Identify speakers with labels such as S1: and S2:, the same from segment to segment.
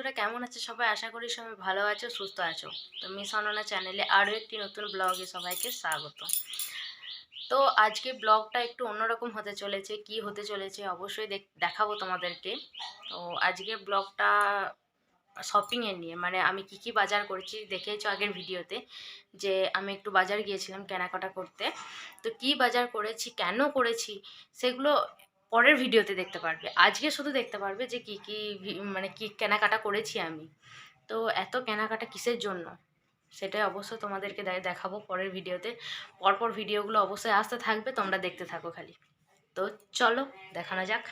S1: বন্ধুরা কেমন আছে সবাই? আশা করি সবাই ভালো আছো, সুস্থ আছো। তো মিস অনন্যা চ্যানেলে আরও একটি নতুন ব্লগে সবাইকে স্বাগত। তো আজকে ব্লগটা একটু অন্যরকম হতে চলেছে। কি হতে চলেছে অবশ্যই দেখাবো তোমাদেরকে। তো আজকে ব্লগটা শপিংয়ের নিয়ে, মানে আমি কি কি বাজার করেছি দেখেছো আগের ভিডিওতে, যে আমি একটু বাজার গিয়েছিলাম কেনাকাটা করতে। তো কি বাজার করেছি, কেন করেছি, সেগুলো পরের ভিডিওতে দেখতে পারবে। আজকে শুধু দেখতে পারবে যে কি কি মানে কি কেনাকাটা করেছি আমি। তো এত কেনাকাটা কিসের জন্য সেটাই অবশ্যই তোমাদেরকে দেখাবো পরের ভিডিওতে। পরপর ভিডিওগুলো অবশ্যই আসতে থাকবে, তোমরা দেখতে থাকো খালি। তো চলো দেখানো যাক।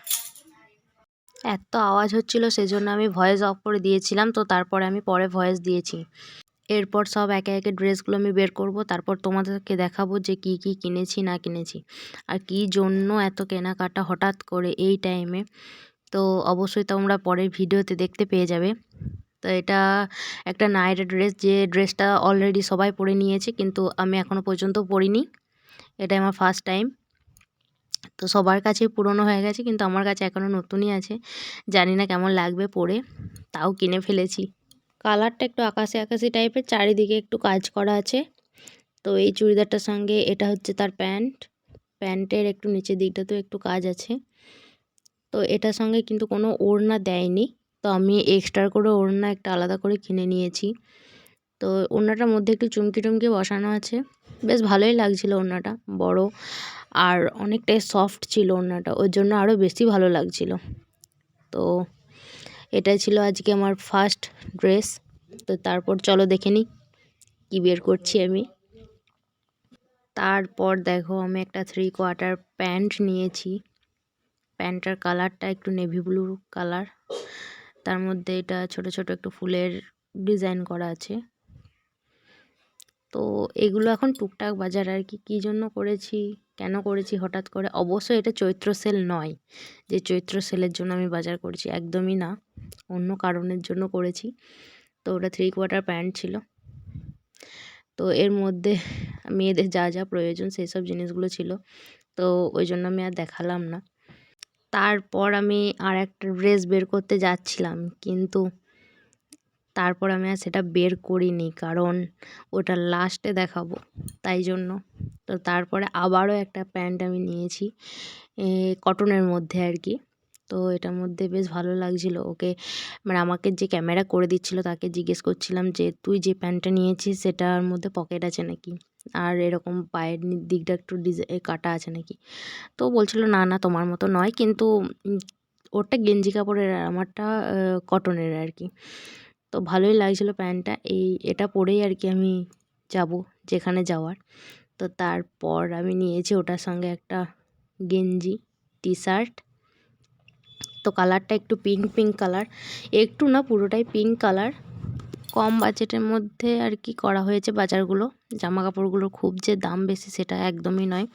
S1: এত আওয়াজ হচ্ছিল সেজন্য আমি ভয়েস অফ করে দিয়েছিলাম, তো তারপরে আমি পরে ভয়েস দিয়েছি। এরপর সব একে একে ড্রেসগুলো আমি বের করব, তারপর তোমাদেরকে দেখাবো যে কি কি কিনেছি না কিনেছি আর কি জন্য এত কেনাকাটা হঠাৎ করে এই টাইমে। তো অবশ্যই তোমরা পরের ভিডিওতে দেখতে পেয়ে যাবে। তো এটা একটা নাইট ড্রেস, যে ড্রেসটা অলরেডি সবাই পরে নিয়েছে কিন্তু আমি এখনও পর্যন্ত পরিনি। এটা আমার ফার্স্ট টাইম। তো সবার কাছে পুরনো হয়ে গেছে কিন্তু আমার কাছে এখনও নতুনই আছে। জানি না কেমন লাগবে পরে, তাও কিনে ফেলেছি। কালারটা একটু আকাশি আকাশি টাইপের, চারিদিকে একটু কাজ করা আছে। তো এই চুড়িদারটার সঙ্গে এটা হচ্ছে তার প্যান্টের একটু নিচের দিকটাতেও একটু কাজ আছে। তো এটার সঙ্গে কিন্তু কোনো ওড়না দেয়নি, তো আমি এক্সট্রা করে ওড়না একটা আলাদা করে কিনে নিয়েছি। তো ওড়নাটার মধ্যে একটু চুমকি টুমকি বসানো আছে, বেশ ভালোই লাগছিল ওড়নাটা, বড় আর অনেকটাই সফট ছিল ওড়নাটা, ওর জন্য আরও বেশি ভালো লাগছিল। তো এটাই ছিল আজকে আমার ফার্স্ট ড্রেস। তো তারপর চলো দেখে নিই কী বের করছি আমি। তারপর দেখো আমি একটা 3/4 প্যান্ট নিয়েছি। প্যান্টটার কালারটা একটু নেভি ব্লু কালার, তার মধ্যে এটা ছোট ছোট একটু ফুলের ডিজাইন করা আছে। তো এগুলো এখন টুকটাক বাজার আর কি। কী জন্য করেছি, কেন করেছি হঠাৎ করে, অবশ্যই এটা চৈত্র সেল নয় যে চৈত্র সেলের জন্য আমি বাজার করেছি, একদমই না, অন্য কারণের জন্য করেছি। তো ওটা 3/4 প্যান্ট ছিল। তো এর মধ্যে মেয়েদের যা যা প্রয়োজন সেই সব জিনিসগুলো ছিল, তো ওই জন্য আমি আর দেখালাম না। তারপর আমি আর একটা ড্রেস বের করতে যাচ্ছিলাম, কিন্তু তারপর আমি আর সেটা বের করিনি, কারণ ওটা লাস্টে দেখাবো তাই জন্য। তো তারপরে আবারও একটা প্যান্ট আমি নিয়েছি কটনের মধ্যে আর কি। তো এটার মধ্যে বেশ ভালো লাগছিল। ওকে মানে আমাকে যে ক্যামেরা করে দিচ্ছিল তাকে জিজ্ঞেস করছিলাম যে তুই যে প্যান্টটা নিয়েছিস সেটার মধ্যে পকেট আছে নাকি, আর এরকম পায়ের দিকটা একটু কাটা আছে নাকি। তো বলছিল না না তোমার মতো নয়, কিন্তু ওরটা গেঞ্জি কাপড়ের আর আমারটা কটনের আর কি। তো ভালোই লাগছিলো প্যান্টটা। এটা পরেই আর কি আমি যাব যেখানে যাওয়ার। তো তারপর আমি নিয়েছি ওটার সঙ্গে একটা গেঞ্জি, টি শার্ট। তো কালারটা একটু পিঙ্ক পিঙ্ক কালার, একটু না পুরোটাই পিঙ্ক কালার। কম বাজেটের মধ্যে আর কি করা হয়েছে বাজারগুলো। জামা কাপড়গুলোর খুব যে দাম বেশি সেটা একদমই নয়,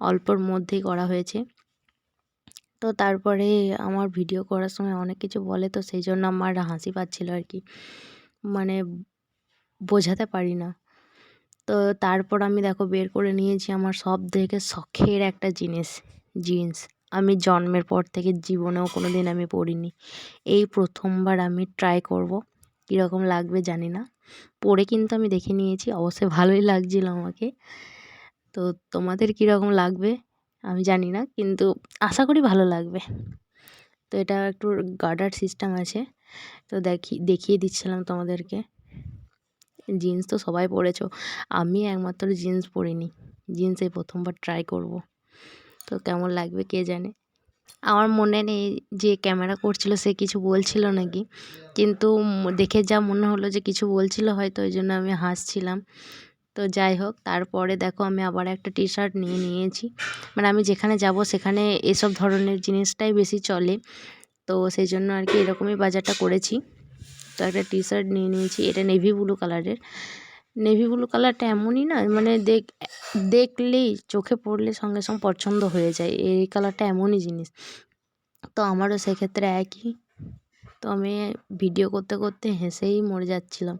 S1: অল্পর মধ্যেই করা হয়েছে। তো তারপরে আমার ভিডিও করার সময় অনেক কিছু বলে, তো সেই জন্য আমার হাসি পাচ্ছিল আর কি, মানে বোঝাতে পারি না। তো তারপর আমি দেখো বের করে নিয়েছি আমার সব থেকে শখের একটা জিনিস, জিন্স। আমি জন্মের পর থেকে জীবনেও কোনো দিন আমি পরিনি, এই প্রথমবার আমি ট্রাই করব, কীরকম লাগবে জানি না। পরে কিন্তু আমি দেখে নিয়েছি, অবশ্যই ভালোই লাগছিল আমাকে। তো তোমাদের কীরকম লাগবে আমি জানি না, কিন্তু আশা করি ভালো লাগবে। তো এটা একটু গার্ডার সিস্টেম আছে, তো দেখিয়ে দিচ্ছিলাম তোমাদেরকে। জিন্স তো সবাই পরেছো, আমি একমাত্র জিন্স পরিনি, জিন্স এই প্রথমবার ট্রাই করব। তো কেমন লাগবে কে জানে। আমার মনে নেই যে ক্যামেরা করছিল সে কিছু বলছিল নাকি, কিন্তু দেখে যা মনে হলো যে কিছু বলছিল হয়তো, ওই জন্য আমি হাসছিলাম। তো যাই হোক, তারপরে দেখো আমি আবার একটা টি শার্ট নিয়েছি। মানে আমি যেখানে যাব সেখানে এসব ধরনের জিনিসটাই বেশি চলে, তো সেই জন্য আর কি এরকমই বাজারটা করেছি। তো একটা টি শার্ট নিয়েছি, এটা নেভি ব্লু কালারের। নেভি ব্লু কালারটা এমনই না, মানে দেখলেই চোখে পড়লে সঙ্গে সঙ্গে পছন্দ হয়ে যায়, এই কালারটা এমনই জিনিস। তো আমারও সেক্ষেত্রে একই। তো আমি ভিডিও করতে করতে হেসেই মরে যাচ্ছিলাম,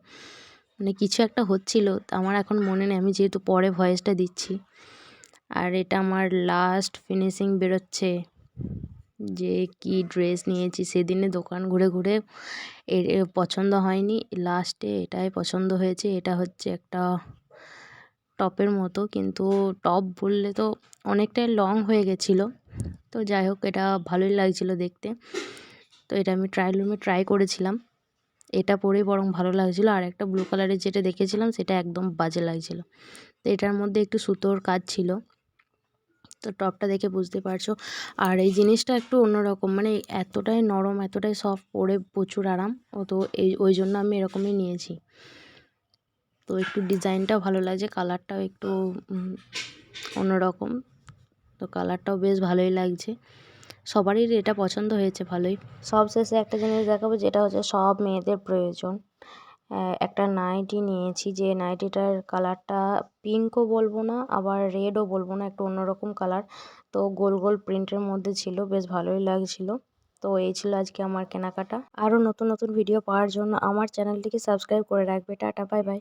S1: মানে কিছু একটা হচ্ছিল, তো আমার এখন মনে নেই, আমি যেহেতু পরে ভয়েসটা দিচ্ছি। আর এটা আমার লাস্ট ফিনিশিং বেরোচ্ছে, যে কি ড্রেস নিয়েছি। সেদিনে দোকান ঘুরে ঘুরে পছন্দ হয়নি, লাস্টে এটাই পছন্দ হয়েছে। এটা হচ্ছে একটা টপের মতো, কিন্তু টপ বললে তো অনেকটাই লং হয়ে গেছিলো। তো যাই হোক, এটা ভালোই লাগছিলো দেখতে। তো এটা আমি ট্রায়াল রুমে ট্রাই করেছিলাম। এটা পরেই বরং ভালো লাগছিলো, আর একটা ব্লু কালারের যেটা দেখেছিলাম সেটা একদম বাজে লাগছিলো। তো এটার মধ্যে একটু সুতোর কাজ ছিল। তো টপটা দেখে বুঝতে পারছো। আর এই জিনিসটা একটু অন্যরকম, মানে এতটাই নরম, এতটাই সফট, পরে প্রচুর আরাম। তো ওই জন্য আমি এরকমই নিয়েছি। তো একটু ডিজাইনটাও ভালো লাগছে, কালারটাও একটু অন্যরকম। তো কালারটাও বেশ ভালোই লাগছে, সবারই এটা পছন্দ হয়েছে ভালোই। সবশেষে একটা জিনিস দেখাবো, যেটা হচ্ছে সব মেয়েদের প্রয়োজন। একটা নাইটি নিয়েছি, যে নাইটিটার কালারটা পিঙ্কও বলবো না, আবার রেডও বলবো না, একটু অন্যরকম কালার। তো গোল গোল প্রিন্টের মধ্যে ছিল, বেশ ভালোই লাগছিল। তো এই ছিল আজকে আমার কেনাকাটা। আরও নতুন নতুন ভিডিও পাওয়ার জন্য আমার চ্যানেলটিকে সাবস্ক্রাইব করে রাখবে। Tata, bye bye.